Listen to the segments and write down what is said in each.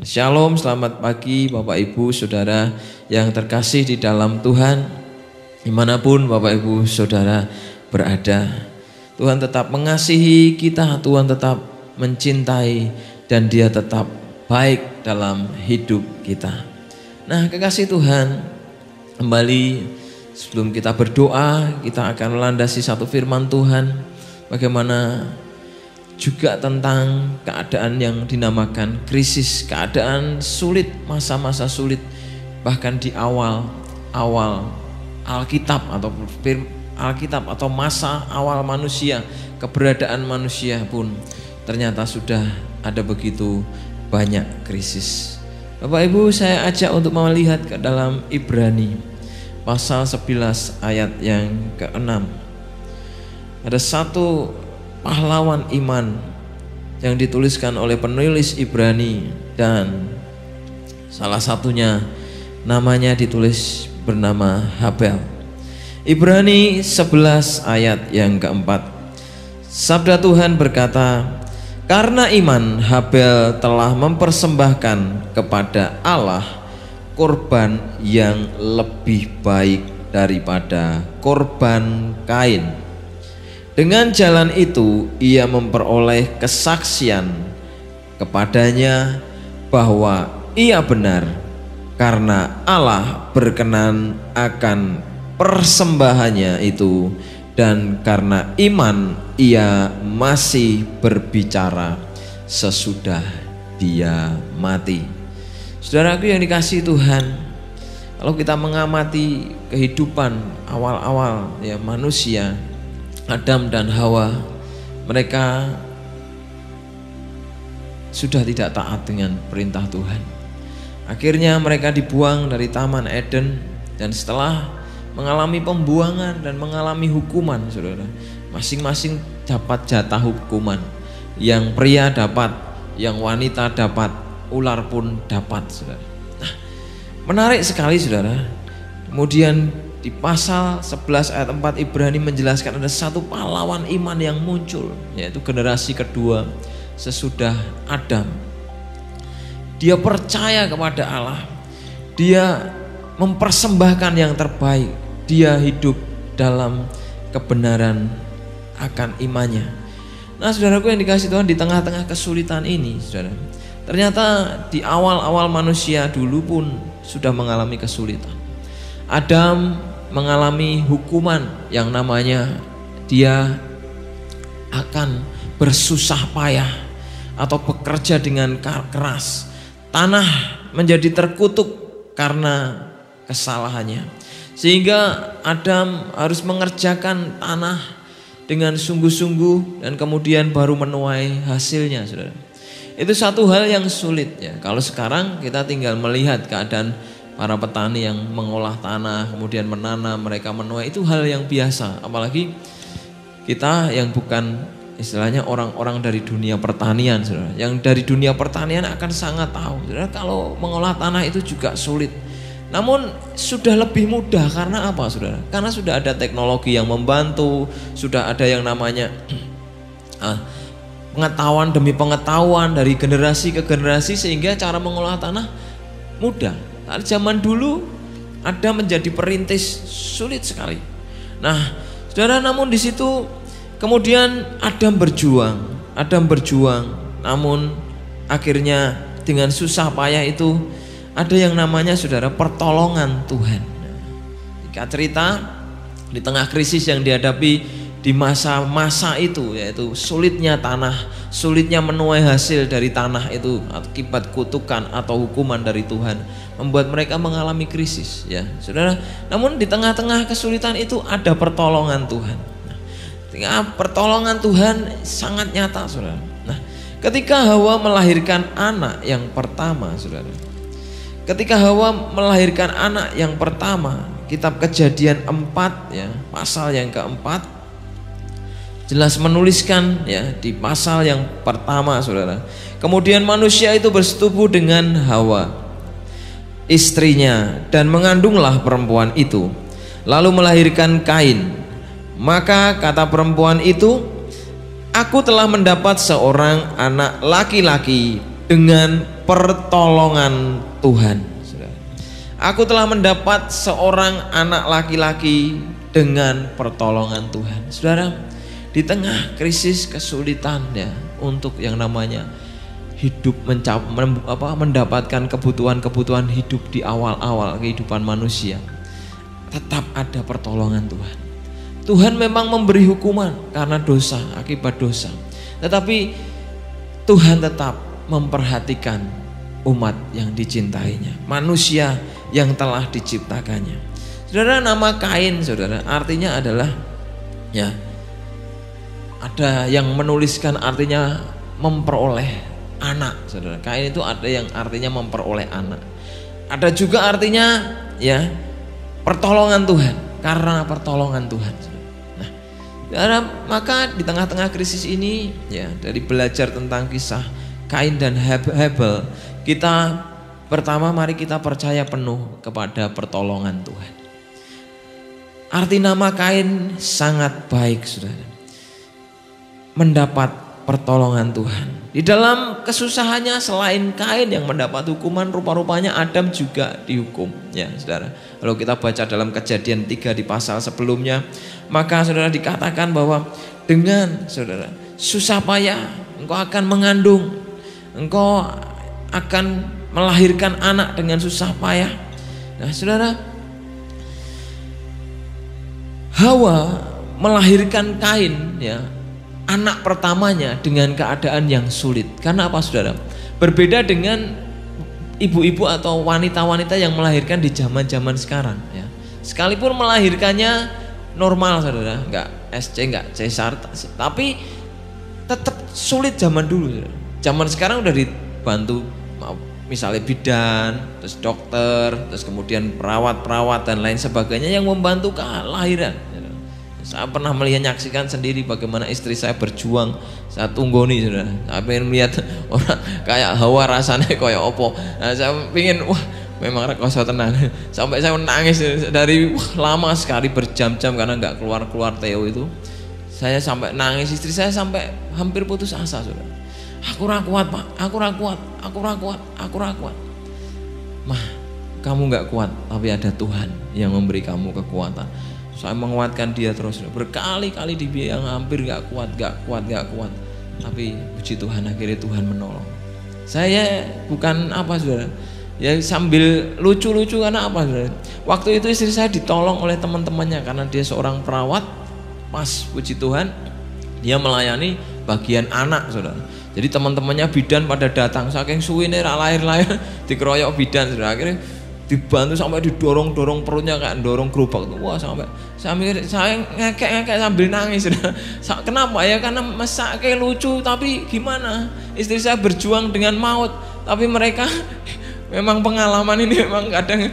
Shalom, selamat pagi Bapak Ibu Saudara yang terkasih di dalam Tuhan. Dimanapun Bapak Ibu Saudara berada, Tuhan tetap mengasihi kita, Tuhan tetap mencintai, dan Dia tetap baik dalam hidup kita. Nah, kekasih Tuhan, kembali sebelum kita berdoa, kita akan melandasi satu firman Tuhan, bagaimana juga tentang keadaan yang dinamakan krisis, keadaan sulit, masa-masa sulit, bahkan di awal Alkitab atau masa awal manusia, keberadaan manusia pun ternyata sudah ada begitu banyak krisis. Bapak Ibu, saya ajak untuk melihat ke dalam Ibrani pasal 11 ayat yang ke-6. Ada satu pahlawan iman yang dituliskan oleh penulis Ibrani, dan salah satunya namanya ditulis bernama Habel. Ibrani 11 ayat yang keempat. Sabda Tuhan berkata, karena iman Habel telah mempersembahkan kepada Allah korban yang lebih baik daripada korban Kain. Dengan jalan itu ia memperoleh kesaksian kepadanya bahwa ia benar, karena Allah berkenan akan persembahannya itu, dan karena iman ia masih berbicara sesudah dia mati. Saudaraku yang dikasihi Tuhan, kalau kita mengamati kehidupan awal-awal ya manusia, Adam dan Hawa, mereka sudah tidak taat dengan perintah Tuhan. Akhirnya mereka dibuang dari Taman Eden, dan setelah mengalami pembuangan dan mengalami hukuman, saudara, masing-masing dapat jatah hukuman. Yang pria dapat, yang wanita dapat, ular pun dapat, saudara. Nah, menarik sekali, saudara. Kemudian di pasal 11 ayat 4 Ibrani menjelaskan ada satu pahlawan iman yang muncul, yaitu generasi kedua sesudah Adam. Dia percaya kepada Allah, dia mempersembahkan yang terbaik, dia hidup dalam kebenaran akan imannya. Nah, saudaraku yang dikasih Tuhan, di tengah-tengah kesulitan ini, saudara, ternyata di awal-awal manusia dulu pun sudah mengalami kesulitan. Adam mengalami hukuman yang namanya dia akan bersusah payah atau bekerja dengan keras. Tanah menjadi terkutuk karena kesalahannya, sehingga Adam harus mengerjakan tanah dengan sungguh-sungguh dan kemudian baru menuai hasilnya, saudara. Itu satu hal yang sulit ya. Kalau sekarang kita tinggal melihat keadaan para petani yang mengolah tanah, kemudian menanam, mereka menuai, itu hal yang biasa. Apalagi kita yang bukan istilahnya orang-orang dari dunia pertanian, saudara. Yang dari dunia pertanian akan sangat tahu, saudara, kalau mengolah tanah itu juga sulit. Namun sudah lebih mudah karena apa, saudara? Karena sudah ada teknologi yang membantu, sudah ada yang namanya pengetahuan demi pengetahuan dari generasi ke generasi, sehingga cara mengolah tanah mudah. Zaman dulu ada menjadi perintis sulit sekali. Nah, saudara, namun di situ kemudian Adam berjuang, namun akhirnya dengan susah payah itu ada yang namanya, saudara, pertolongan Tuhan. Jika cerita di tengah krisis yang dihadapi di masa-masa itu, yaitu sulitnya tanah, sulitnya menuai hasil dari tanah itu akibat kutukan atau hukuman dari Tuhan, membuat mereka mengalami krisis ya, saudara. Namun di tengah-tengah kesulitan itu ada pertolongan Tuhan. Pertolongan Tuhan sangat nyata, saudara. Nah, ketika Hawa melahirkan anak yang pertama, saudara, ketika Hawa melahirkan anak yang pertama, kitab Kejadian 4 ya, pasal yang keempat jelas menuliskan ya di pasal yang pertama, saudara. Kemudian manusia itu bersetubuh dengan Hawa, istrinya, dan mengandunglah perempuan itu, lalu melahirkan Kain. Maka kata perempuan itu, aku telah mendapat seorang anak laki-laki dengan pertolongan Tuhan. Aku telah mendapat seorang anak laki-laki dengan pertolongan Tuhan. Saudara, di tengah krisis kesulitannya untuk yang namanya hidup mendapatkan kebutuhan-kebutuhan hidup di awal-awal kehidupan manusia, tetap ada pertolongan Tuhan. Tuhan memang memberi hukuman karena dosa, akibat dosa, tetapi Tuhan tetap memperhatikan umat yang dicintainya, manusia yang telah diciptakannya. Saudara, nama Kain, saudara, artinya adalah, ya, ada yang menuliskan artinya memperoleh anak, saudara. Kain itu ada yang artinya memperoleh anak. Ada juga artinya, ya, pertolongan Tuhan, karena pertolongan Tuhan. Nah, saudara, maka di tengah-tengah krisis ini, ya, dari belajar tentang kisah Kain dan Habel, kita pertama mari kita percaya penuh kepada pertolongan Tuhan. Arti nama Kain sangat baik, saudara. Mendapat pertolongan Tuhan. Di dalam kesusahannya, selain Kain yang mendapat hukuman, rupa-rupanya Adam juga dihukum, ya, saudara. Kalau kita baca dalam Kejadian 3 di pasal sebelumnya, maka saudara dikatakan bahwa dengan, saudara, susah payah engkau akan mengandung, engkau akan melahirkan anak dengan susah payah. Nah, saudara, Hawa melahirkan Kain, ya, anak pertamanya dengan keadaan yang sulit. Karena apa, saudara? Berbeda dengan ibu-ibu atau wanita-wanita yang melahirkan di zaman-zaman sekarang, ya. Sekalipun melahirkannya normal, saudara, enggak SC, enggak cesar, tapi tetap sulit zaman dulu, saudara. Zaman sekarang udah dibantu, misalnya bidan, terus dokter, terus kemudian perawat-perawat dan lain sebagainya yang membantu kelahiran. Saya pernah menyaksikan sendiri bagaimana istri saya berjuang saat tunggoni, saudara. Saya pengen melihat orang kayak Hawa rasanya kayak opo. Nah, saya pengen, wah, memang rekoso tenang. Sampai saya menangis dari lama sekali, berjam-jam karena nggak keluar-keluar Theo itu. Saya sampai nangis, istri saya sampai hampir putus asa, saudara. Aku ra kuat, Pak. Aku ra kuat. Mah, kamu nggak kuat, tapi ada Tuhan yang memberi kamu kekuatan. Saya menguatkan dia terus, berkali-kali dibilang hampir gak kuat. Tapi puji Tuhan, akhirnya Tuhan menolong. Saya bukan apa, saudara, ya sambil lucu-lucu karena apa, saudara. Waktu itu istri saya ditolong oleh teman-temannya karena dia seorang perawat. Pas, puji Tuhan, dia melayani bagian anak, saudara. Jadi teman-temannya bidan pada datang, saking suwine ra lahir-lahir dikeroyok bidan, saudara. Akhirnya dibantu sampai didorong-dorong perutnya kayak dorong gerobak tuh. Wah, sampai saya mikir, saya ngekek sambil nangis. Kenapa ya? Karena mesake lucu, tapi gimana? Istri saya berjuang dengan maut, tapi mereka memang pengalaman ini memang kadang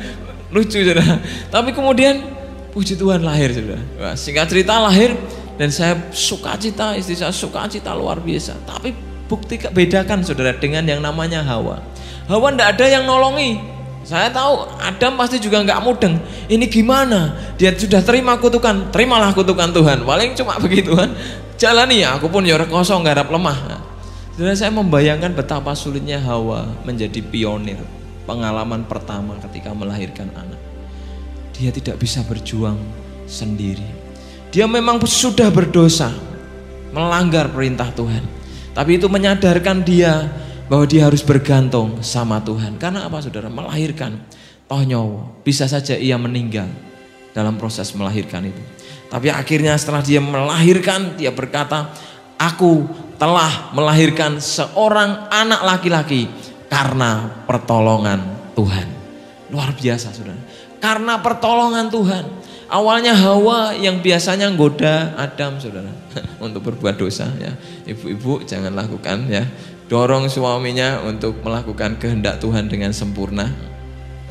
lucu, saudara. Tapi kemudian puji Tuhan lahir, saudara. Wah, singkat cerita lahir dan saya sukacita, istri saya sukacita luar biasa. Tapi bukti bedakan, saudara, dengan yang namanya Hawa. Hawa ndak ada yang nolongi. Saya tahu Adam pasti juga nggak mudeng. Ini gimana? Dia sudah terima kutukan, terimalah kutukan Tuhan. Paling cuma begitu kan. Jalani ya, aku pun ya rekoso nggarap lemah. Jadi saya membayangkan betapa sulitnya Hawa menjadi pionir, pengalaman pertama ketika melahirkan anak. Dia tidak bisa berjuang sendiri. Dia memang sudah berdosa, melanggar perintah Tuhan. Tapi itu menyadarkan dia bahwa dia harus bergantung sama Tuhan. Karena apa, saudara? Melahirkan toh nyawa, bisa saja ia meninggal dalam proses melahirkan itu. Tapi akhirnya setelah dia melahirkan, dia berkata, aku telah melahirkan seorang anak laki-laki karena pertolongan Tuhan. Luar biasa, saudara. Karena pertolongan Tuhan. Awalnya Hawa yang biasanya nggoda Adam, saudara, untuk berbuat dosa, ya. Ibu-ibu jangan lakukan, ya. Dorong suaminya untuk melakukan kehendak Tuhan dengan sempurna.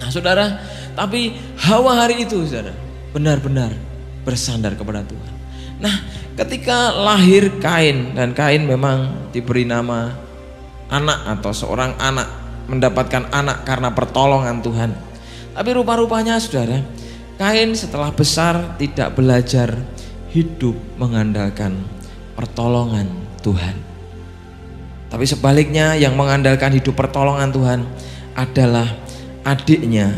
Nah, saudara, tapi Hawa hari itu, saudara, benar-benar bersandar kepada Tuhan. Nah, ketika lahir Kain, dan Kain memang diberi nama anak atau seorang anak, mendapatkan anak karena pertolongan Tuhan. Tapi rupa-rupanya, saudara, Kain setelah besar tidak belajar hidup mengandalkan pertolongan Tuhan. Tapi sebaliknya yang mengandalkan hidup pertolongan Tuhan adalah adiknya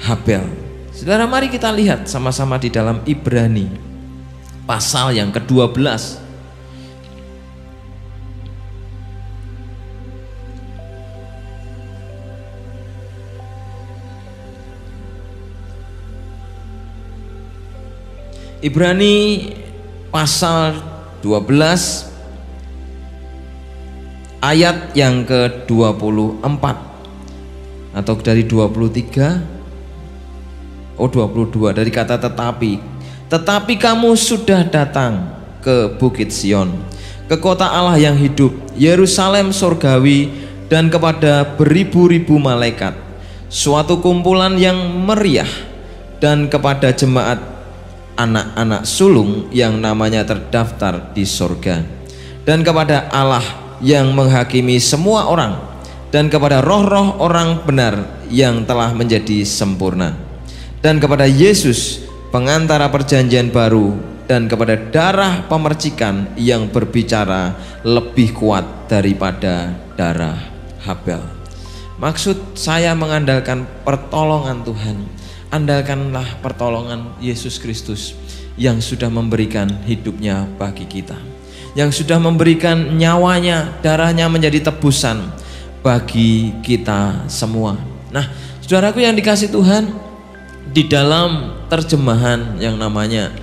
Habel. Saudara, mari kita lihat sama-sama di dalam Ibrani pasal yang ke-12. Ibrani pasal 12 ayat yang ke-24 atau dari 23 22 dari kata tetapi kamu sudah datang ke Bukit Sion, ke kota Allah yang hidup, Yerusalem surgawi, dan kepada beribu-ribu malaikat, suatu kumpulan yang meriah, dan kepada jemaat anak-anak sulung yang namanya terdaftar di sorga, dan kepada Allah yang menghakimi semua orang, dan kepada roh-roh orang benar yang telah menjadi sempurna, dan kepada Yesus pengantara perjanjian baru, dan kepada darah pemercikan yang berbicara lebih kuat daripada darah Habel. Maksud saya mengandalkan pertolongan Tuhan, andalkanlah pertolongan Yesus Kristus yang sudah memberikan hidupnya bagi kita, yang sudah memberikan nyawanya, darahnya menjadi tebusan bagi kita semua. Nah, saudaraku yang dikasih Tuhan, di dalam terjemahan yang namanya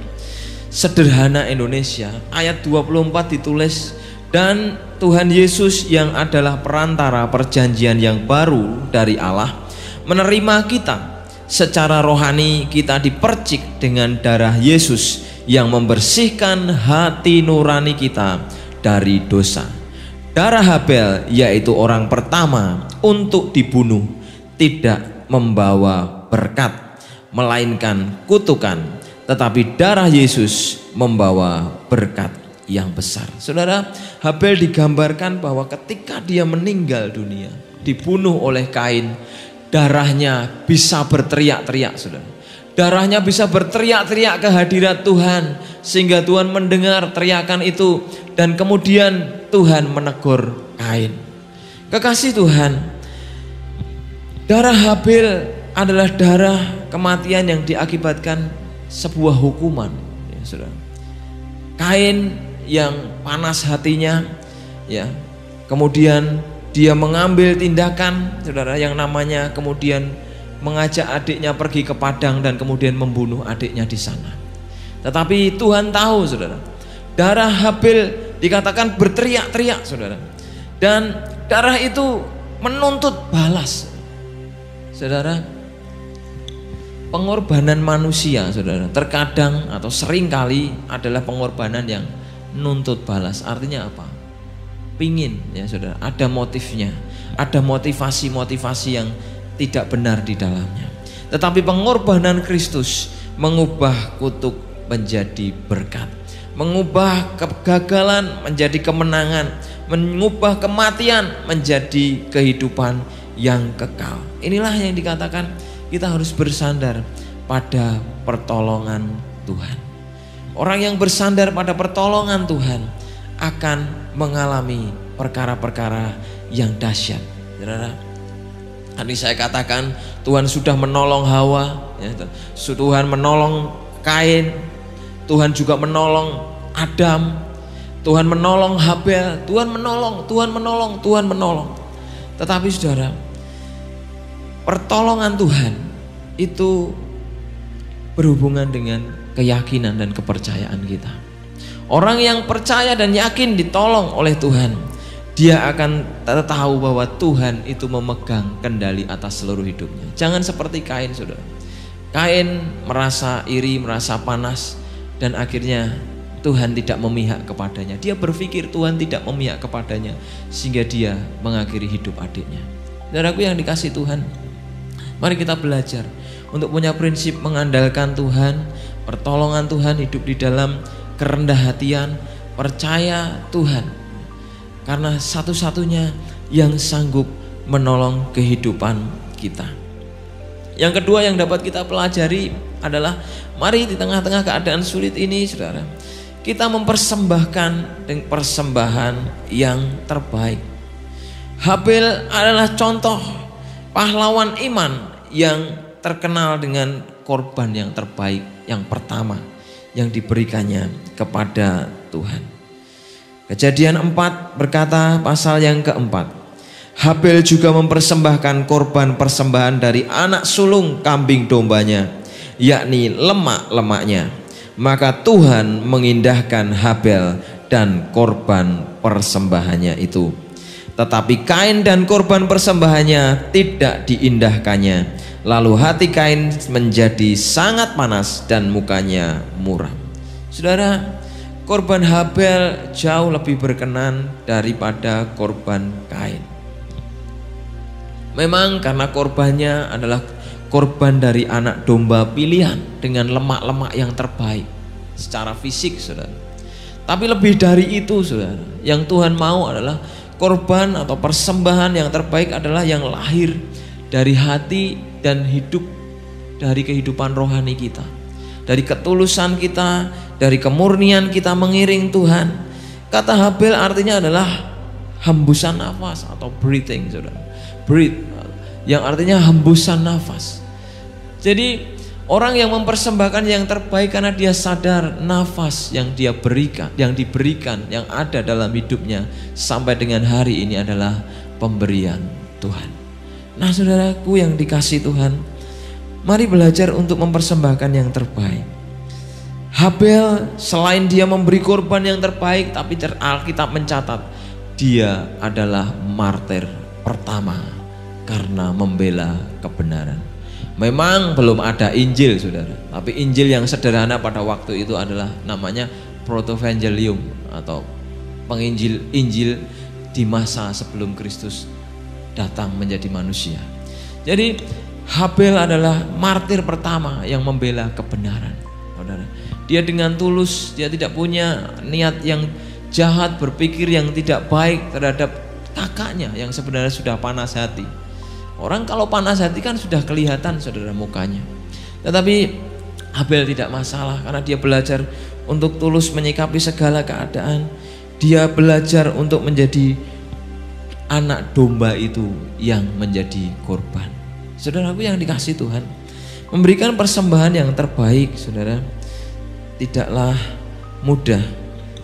Sederhana Indonesia ayat 24 ditulis, dan Tuhan Yesus yang adalah perantara perjanjian yang baru dari Allah menerima kita secara rohani, kita dipercik dengan darah Yesus yang membersihkan hati nurani kita dari dosa. Darah Habel, yaitu orang pertama untuk dibunuh, tidak membawa berkat melainkan kutukan, tetapi darah Yesus membawa berkat yang besar. Saudara, Habel digambarkan bahwa ketika dia meninggal dunia, dibunuh oleh Kain, darahnya bisa berteriak-teriak, saudara. Darahnya bisa berteriak-teriak ke hadirat Tuhan, sehingga Tuhan mendengar teriakan itu, dan kemudian Tuhan menegur Kain. Kekasih Tuhan, darah Habel adalah darah kematian yang diakibatkan sebuah hukuman, ya, saudara. Kain yang panas hatinya, ya, kemudian dia mengambil tindakan, saudara, yang namanya kemudian mengajak adiknya pergi ke padang dan kemudian membunuh adiknya di sana. Tetapi Tuhan tahu, saudara, darah Habel dikatakan berteriak-teriak, saudara, dan darah itu menuntut balas, saudara. Pengorbanan manusia, saudara, terkadang atau seringkali adalah pengorbanan yang nuntut balas. Artinya apa? Pingin, ya saudara, ada motifnya, ada motivasi-motivasi yang tidak benar di dalamnya. Tetapi pengorbanan Kristus mengubah kutuk menjadi berkat, mengubah kegagalan menjadi kemenangan, mengubah kematian menjadi kehidupan yang kekal. Inilah yang dikatakan kita harus bersandar pada pertolongan Tuhan. Orang yang bersandar pada pertolongan Tuhan akan mengalami perkara-perkara yang dahsyat. Saudara, tadi saya katakan Tuhan sudah menolong Hawa, ya, Tuhan menolong Kain, Tuhan juga menolong Adam, Tuhan menolong Habel, Tuhan menolong. Tetapi saudara, pertolongan Tuhan itu berhubungan dengan keyakinan dan kepercayaan kita. Orang yang percaya dan yakin ditolong oleh Tuhan, dia akan tahu bahwa Tuhan itu memegang kendali atas seluruh hidupnya. Jangan seperti Kain, saudara. Kain merasa iri, merasa panas, dan akhirnya Tuhan tidak memihak kepadanya. Dia berpikir Tuhan tidak memihak kepadanya, sehingga dia mengakhiri hidup adiknya. Saudaraku yang dikasih Tuhan, mari kita belajar untuk punya prinsip mengandalkan Tuhan, pertolongan Tuhan, hidup di dalam kerendah hatian, percaya Tuhan, karena satu-satunya yang sanggup menolong kehidupan kita. Yang kedua yang dapat kita pelajari adalah, mari di tengah-tengah keadaan sulit ini, saudara, kita mempersembahkan dengan persembahan yang terbaik. Habel adalah contoh pahlawan iman yang terkenal dengan korban yang terbaik, yang pertama yang diberikannya kepada Tuhan. Kejadian 4 berkata pasal yang keempat, Habel juga mempersembahkan korban persembahan dari anak sulung kambing dombanya, yakni lemak-lemaknya. Maka Tuhan mengindahkan Habel dan korban persembahannya itu. Tetapi Kain dan korban persembahannya tidak diindahkannya. Lalu hati Kain menjadi sangat panas dan mukanya muram. Saudara, korban Habel jauh lebih berkenan daripada korban Kain. Memang karena korbannya adalah korban dari anak domba pilihan dengan lemak-lemak yang terbaik secara fisik, saudara. Tapi lebih dari itu, saudara, yang Tuhan mau adalah korban atau persembahan yang terbaik adalah yang lahir dari hati dan hidup dari kehidupan rohani kita, dari ketulusan kita, dari kemurnian kita mengiring Tuhan. Kata Habel artinya adalah hembusan nafas atau breathing, saudara. Breathe, yang artinya hembusan nafas. Jadi orang yang mempersembahkan yang terbaik karena dia sadar nafas yang dia berikan, yang diberikan, yang ada dalam hidupnya sampai dengan hari ini adalah pemberian Tuhan. Nah, saudaraku yang dikasihi Tuhan, mari belajar untuk mempersembahkan yang terbaik. Habel selain dia memberi korban yang terbaik, tapi Alkitab mencatat dia adalah martir pertama karena membela kebenaran. Memang belum ada Injil, saudara, tapi Injil yang sederhana pada waktu itu adalah namanya Protovangelium atau penginjil di masa sebelum Kristus datang menjadi manusia. Jadi Habel adalah martir pertama yang membela kebenaran, saudara. Dia dengan tulus, dia tidak punya niat yang jahat, berpikir yang tidak baik terhadap kakaknya yang sebenarnya sudah panas hati. Orang kalau panas hati kan sudah kelihatan, saudara, mukanya. Tetapi Habel tidak masalah karena dia belajar untuk tulus menyikapi segala keadaan. Dia belajar untuk menjadi anak domba itu yang menjadi korban. Saudaraku yang dikasihi Tuhan, memberikan persembahan yang terbaik, saudara, tidaklah mudah.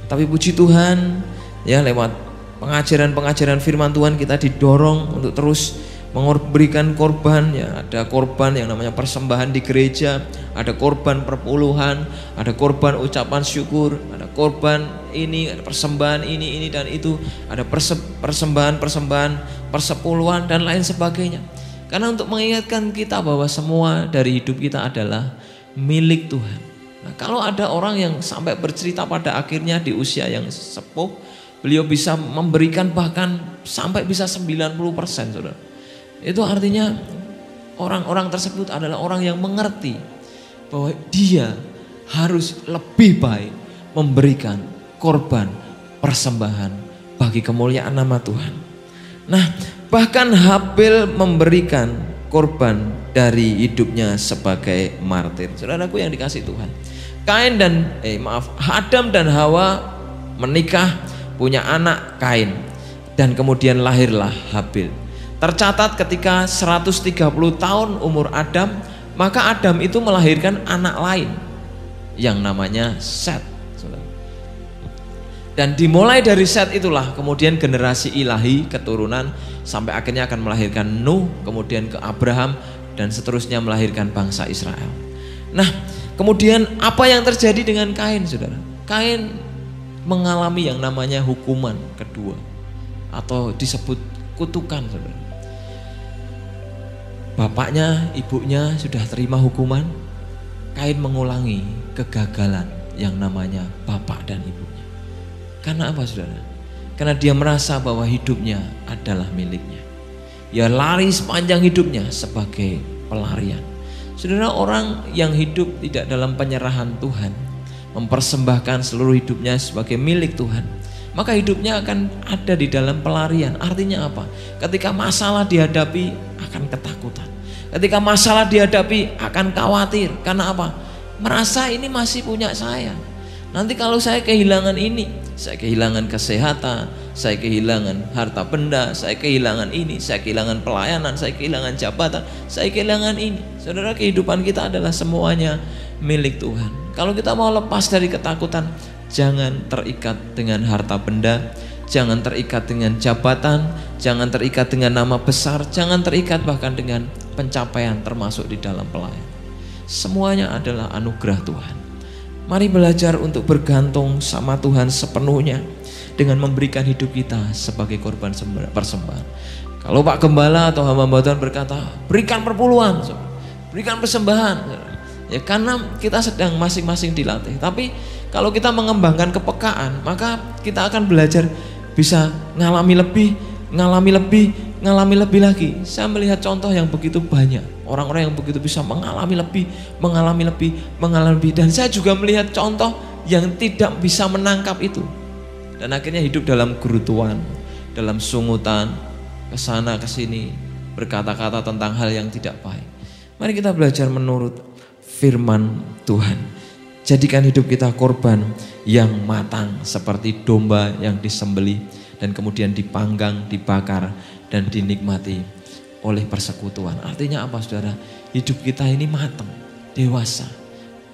Tapi puji Tuhan, ya, lewat pengajaran-pengajaran firman Tuhan kita didorong untuk terus memberikan korban. Ya, ada korban yang namanya persembahan di gereja, ada korban perpuluhan, ada korban ucapan syukur, ada korban ini, ada persembahan ini dan itu, ada persembahan persepuluhan dan lain sebagainya. Karena untuk mengingatkan kita bahwa semua dari hidup kita adalah milik Tuhan. Nah, kalau ada orang yang sampai bercerita pada akhirnya di usia yang sepuh, beliau bisa memberikan bahkan sampai bisa 90%, saudara. Itu artinya orang-orang tersebut adalah orang yang mengerti bahwa dia harus lebih baik memberikan korban persembahan bagi kemuliaan nama Tuhan. Nah, bahkan Habel memberikan korban dari hidupnya sebagai martir. Saudaraku yang dikasihi Tuhan, Adam dan Hawa menikah, punya anak Kain, dan kemudian lahirlah Habel. Tercatat ketika 130 tahun umur Adam, maka Adam itu melahirkan anak lain yang namanya Set. Dan dimulai dari Set itulah kemudian generasi ilahi keturunan sampai akhirnya akan melahirkan Nuh, kemudian ke Abraham, dan seterusnya melahirkan bangsa Israel. Nah, kemudian apa yang terjadi dengan Kain, saudara? Kain mengalami yang namanya hukuman kedua atau disebut kutukan, saudara. Bapaknya, ibunya sudah terima hukuman, Kain mengulangi kegagalan yang namanya bapak dan ibunya. Karena apa, saudara? Karena dia merasa bahwa hidupnya adalah miliknya. Dia lari sepanjang hidupnya sebagai pelarian. Saudara, orang yang hidup tidak dalam penyerahan Tuhan, mempersembahkan seluruh hidupnya sebagai milik Tuhan, maka hidupnya akan ada di dalam pelarian. Artinya apa? Ketika masalah dihadapi akan ketakutan. Ketika masalah dihadapi akan khawatir. Karena apa? Merasa ini masih punya saya. Nanti kalau saya kehilangan ini, saya kehilangan kesehatan, saya kehilangan harta benda, saya kehilangan ini, saya kehilangan pelayanan, saya kehilangan jabatan, saya kehilangan ini. Saudara, kehidupan kita adalah semuanya milik Tuhan. Kalau kita mau lepas dari ketakutan, jangan terikat dengan harta benda, jangan terikat dengan jabatan, jangan terikat dengan nama besar, jangan terikat bahkan dengan pencapaian termasuk di dalam pelayanan. Semuanya adalah anugerah Tuhan. Mari belajar untuk bergantung sama Tuhan sepenuhnya dengan memberikan hidup kita sebagai korban persembahan. Kalau Pak Gembala atau hamba Tuhan berkata, berikan perpuluhan, berikan persembahan, ya karena kita sedang masing-masing dilatih. Tapi kalau kita mengembangkan kepekaan, maka kita akan belajar bisa ngalami lebih lagi. Saya melihat contoh yang begitu banyak, orang-orang yang begitu bisa mengalami lebih, dan saya juga melihat contoh yang tidak bisa menangkap itu, dan akhirnya hidup dalam gerutuan, dalam sungutan, kesana kesini, berkata-kata tentang hal yang tidak baik. Mari kita belajar menurut firman Tuhan. Jadikan hidup kita korban yang matang seperti domba yang disembelih dan kemudian dipanggang, dibakar, dan dinikmati oleh persekutuan. Artinya apa, saudara? Hidup kita ini matang, dewasa.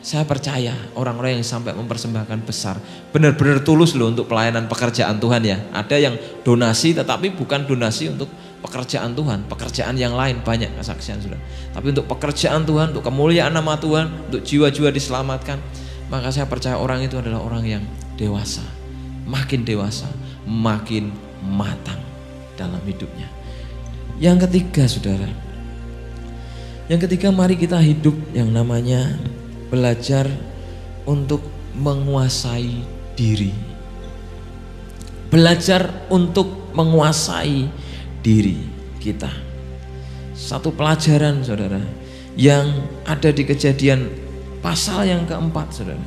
Saya percaya orang-orang yang sampai mempersembahkan besar, benar-benar tulus loh untuk pelayanan pekerjaan Tuhan ya. Ada yang donasi tetapi bukan donasi untuk pekerjaan Tuhan, pekerjaan yang lain banyak kesaksian saudara. Tapi untuk pekerjaan Tuhan, untuk kemuliaan nama Tuhan, untuk jiwa-jiwa diselamatkan, maka saya percaya orang itu adalah orang yang dewasa, makin matang dalam hidupnya. Yang ketiga, saudara, yang ketiga, mari kita hidup yang namanya belajar untuk menguasai diri. Belajar untuk menguasai diri kita. Satu pelajaran, saudara, yang ada di Kejadian pasal yang keempat, saudara.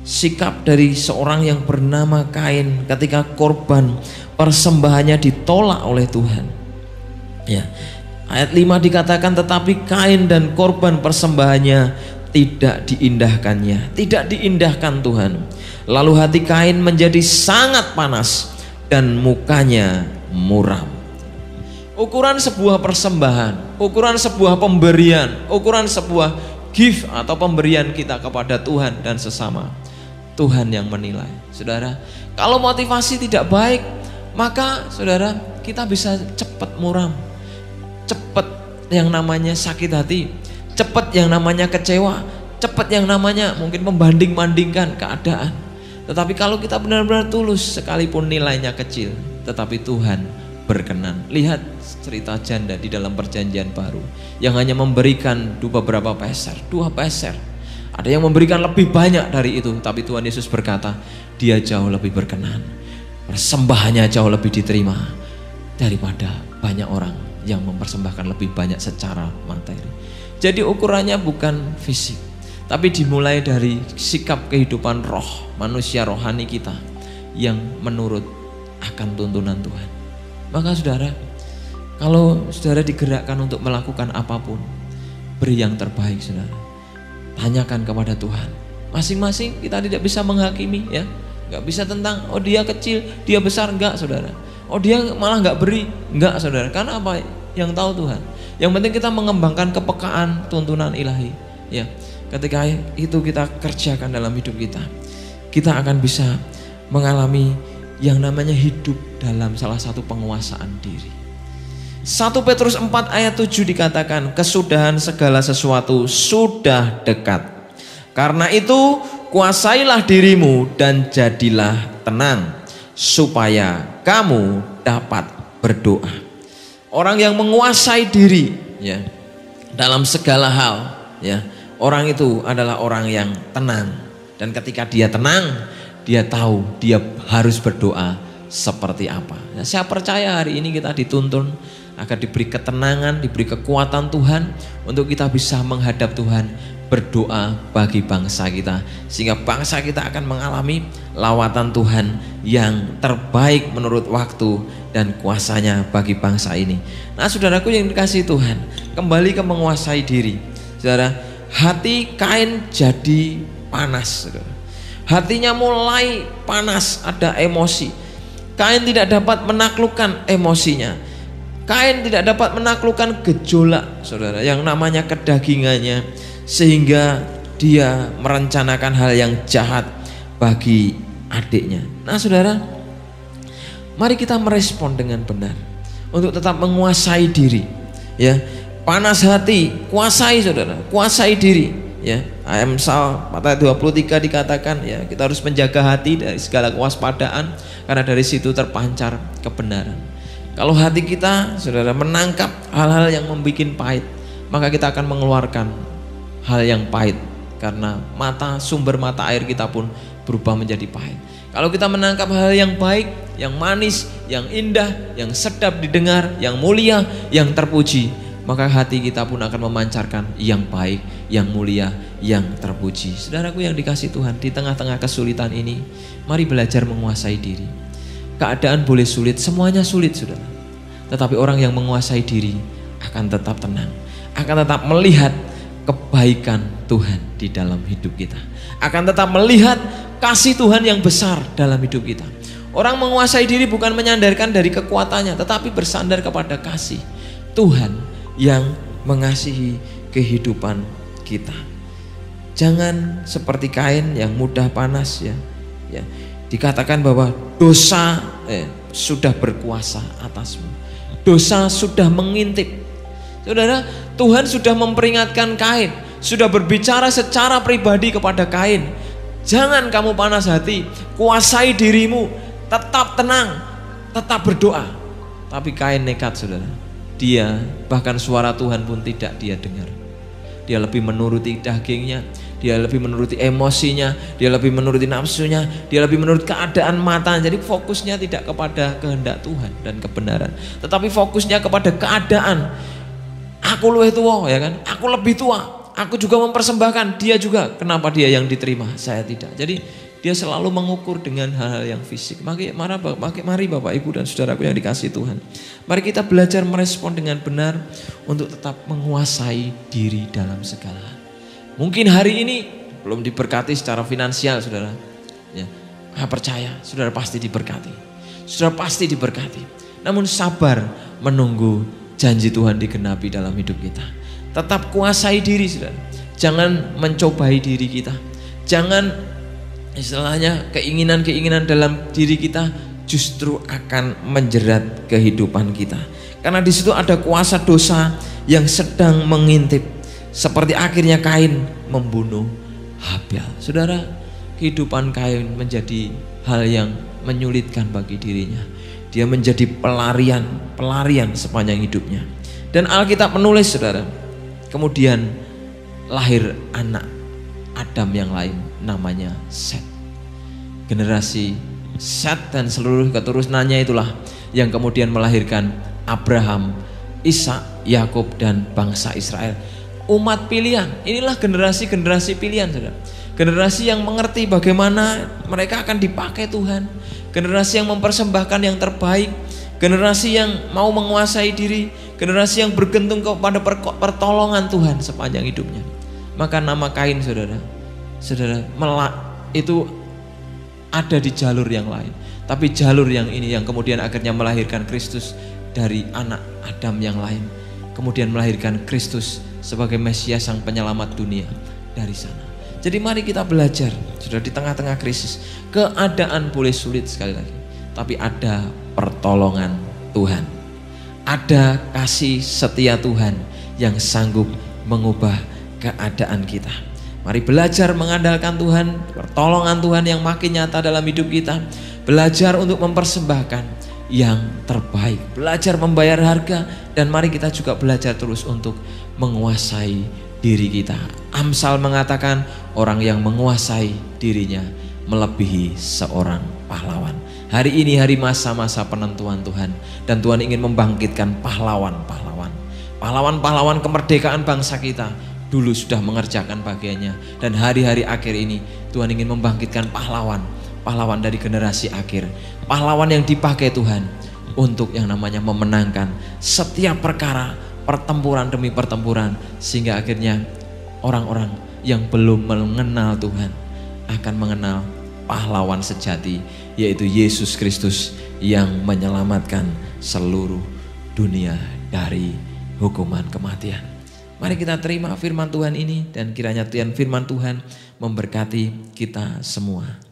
Sikap dari seorang yang bernama Kain ketika korban persembahannya ditolak oleh Tuhan. Ya. Ayat 5 dikatakan, tetapi Kain dan korban persembahannya tidak diindahkan Tuhan. Lalu hati Kain menjadi sangat panas dan mukanya muram. Ukuran sebuah persembahan, ukuran sebuah pemberian, ukuran sebuah gift atau pemberian kita kepada Tuhan dan sesama, Tuhan yang menilai. Saudara, kalau motivasi tidak baik, maka saudara, kita bisa cepat muram, cepat yang namanya sakit hati, cepat yang namanya kecewa, cepat yang namanya mungkin membanding-bandingkan keadaan. Tetapi kalau kita benar-benar tulus, sekalipun nilainya kecil, tetapi Tuhan berkenan. Lihat cerita janda di dalam perjanjian baru yang hanya memberikan beberapa peser, 2 peser. Ada yang memberikan lebih banyak dari itu, tapi Tuhan Yesus berkata, dia jauh lebih berkenan, persembahannya jauh lebih diterima daripada banyak orang yang mempersembahkan lebih banyak secara materi. Jadi ukurannya bukan fisik, tapi dimulai dari sikap kehidupan roh, manusia rohani kita yang menurut akan tuntunan Tuhan. Maka saudara, kalau saudara digerakkan untuk melakukan apapun, beri yang terbaik, saudara. Tanyakan kepada Tuhan. Masing-masing kita tidak bisa menghakimi, ya. Gak bisa tentang, oh dia kecil, dia besar, enggak, saudara. Oh dia malah gak beri, enggak, saudara. Karena apa? Yang tahu Tuhan. Yang penting kita mengembangkan kepekaan tuntunan ilahi, ya. Ketika itu kita kerjakan dalam hidup kita, kita akan bisa mengalami yang namanya hidup dalam salah satu penguasaan diri. 1 Petrus 4 ayat 7 dikatakan, kesudahan segala sesuatu sudah dekat. Karena itu kuasailah dirimu dan jadilah tenang, supaya kamu dapat berdoa. Orang yang menguasai diri, ya, dalam segala hal, ya, orang itu adalah orang yang tenang. Dan ketika dia tenang, dia tahu dia harus berdoa seperti apa. Nah, saya percaya hari ini kita dituntun agar diberi ketenangan, diberi kekuatan Tuhan untuk kita bisa menghadap Tuhan, berdoa bagi bangsa kita, sehingga bangsa kita akan mengalami lawatan Tuhan yang terbaik menurut waktu dan kuasanya bagi bangsa ini. Nah, saudaraku yang dikasihi Tuhan, kembali ke menguasai diri. Saudara, hati Kain jadi panas, saudara. Hatinya mulai panas, ada emosi. Kain tidak dapat menaklukkan emosinya. Kain tidak dapat menaklukkan gejolak, saudara, yang namanya kedagingannya, sehingga dia merencanakan hal yang jahat bagi adiknya. Nah, saudara, mari kita merespon dengan benar untuk tetap menguasai diri, ya. Panas hati, kuasai, saudara, kuasai diri, ya. Amsal pasal 23 dikatakan, ya, kita harus menjaga hati dari segala kewaspadaan, karena dari situ terpancar kebenaran. Kalau hati kita, saudara, menangkap hal-hal yang membuat pahit, maka kita akan mengeluarkan hal yang pahit, karena sumber mata air kita pun berubah menjadi pahit. Kalau kita menangkap hal yang baik, yang manis, yang indah, yang sedap didengar, yang mulia, yang terpuji, maka hati kita pun akan memancarkan yang baik, yang mulia, yang terpuji. Saudaraku yang dikasihi Tuhan, di tengah-tengah kesulitan ini, mari belajar menguasai diri. Keadaan boleh sulit, semuanya sulit, saudara. Tetapi orang yang menguasai diri akan tetap tenang, akan tetap melihat kebaikan Tuhan di dalam hidup kita, akan tetap melihat kasih Tuhan yang besar dalam hidup kita. Orang menguasai diri bukan menyandarkan dari kekuatannya, tetapi bersandar kepada kasih Tuhan yang mengasihi kehidupan kita. Jangan seperti Kain yang mudah panas, ya. Dikatakan bahwa dosa sudah berkuasa atasmu. Dosa sudah mengintip. Saudara, Tuhan sudah memperingatkan Kain, sudah berbicara secara pribadi kepada Kain. Jangan kamu panas hati, kuasai dirimu, tetap tenang, tetap berdoa. Tapi Kain nekat, saudara. Dia bahkan suara Tuhan pun tidak dia dengar. Dia lebih menuruti dagingnya, dia lebih menuruti emosinya, dia lebih menuruti nafsunya, dia lebih menurut keadaan mata. Jadi fokusnya tidak kepada kehendak Tuhan dan kebenaran, tetapi fokusnya kepada keadaan. Aku lebih tua, ya kan? Aku lebih tua, aku juga mempersembahkan, dia juga. Kenapa dia yang diterima, saya tidak? Jadi dia selalu mengukur dengan hal-hal yang fisik. Mari Bapak Ibu dan saudaraku yang dikasihi Tuhan, mari kita belajar merespon dengan benar untuk tetap menguasai diri dalam segala hal. Mungkin hari ini belum diberkati secara finansial, saudara, ya, percaya saudara pasti diberkati, saudara pasti diberkati. Namun sabar menunggu janji Tuhan digenapi dalam hidup kita. Tetap kuasai diri, saudara. Jangan mencobai diri kita. Jangan istilahnya keinginan-keinginan dalam diri kita justru akan menjerat kehidupan kita. Karena di situ ada kuasa dosa yang sedang mengintip. Seperti akhirnya Kain membunuh Habel. Saudara, kehidupan Kain menjadi hal yang menyulitkan bagi dirinya. Dia menjadi pelarian sepanjang hidupnya. Dan Alkitab menulis, saudara, kemudian lahir anak Adam yang lain, namanya Set. Generasi Set dan seluruh keturunannya itulah yang kemudian melahirkan Abraham, Ishak, Yakub, dan bangsa Israel. Umat pilihan, inilah generasi-generasi pilihan, saudara. Generasi yang mengerti bagaimana mereka akan dipakai Tuhan. Generasi yang mempersembahkan yang terbaik. Generasi yang mau menguasai diri. Generasi yang bergantung kepada pertolongan Tuhan sepanjang hidupnya. Maka nama Kain, saudara, itu ada di jalur yang lain. Tapi jalur yang ini yang kemudian akhirnya melahirkan Kristus dari anak Adam yang lain. Kemudian melahirkan Kristus sebagai Mesias sang penyelamat dunia dari sana. Jadi mari kita belajar, sudah di tengah-tengah krisis. Keadaan boleh sulit sekali lagi, tapi ada pertolongan Tuhan. Ada kasih setia Tuhan yang sanggup mengubah keadaan kita. Mari belajar mengandalkan Tuhan, pertolongan Tuhan yang makin nyata dalam hidup kita. Belajar untuk mempersembahkan yang terbaik, belajar membayar harga, dan mari kita juga belajar terus untuk menguasai diri kita. Amsal mengatakan orang yang menguasai dirinya melebihi seorang pahlawan. Hari ini hari masa-masa penentuan Tuhan, dan Tuhan ingin membangkitkan pahlawan-pahlawan. Pahlawan-pahlawan kemerdekaan bangsa kita dulu sudah mengerjakan bagiannya, dan hari-hari akhir ini Tuhan ingin membangkitkan pahlawan dari generasi akhir, pahlawan yang dipakai Tuhan untuk yang namanya memenangkan setiap perkara, pertempuran demi pertempuran, sehingga akhirnya orang-orang yang belum mengenal Tuhan akan mengenal pahlawan sejati, yaitu Yesus Kristus yang menyelamatkan seluruh dunia dari hukuman kematian. Mari kita terima firman Tuhan ini dan kiranya firman Tuhan memberkati kita semua.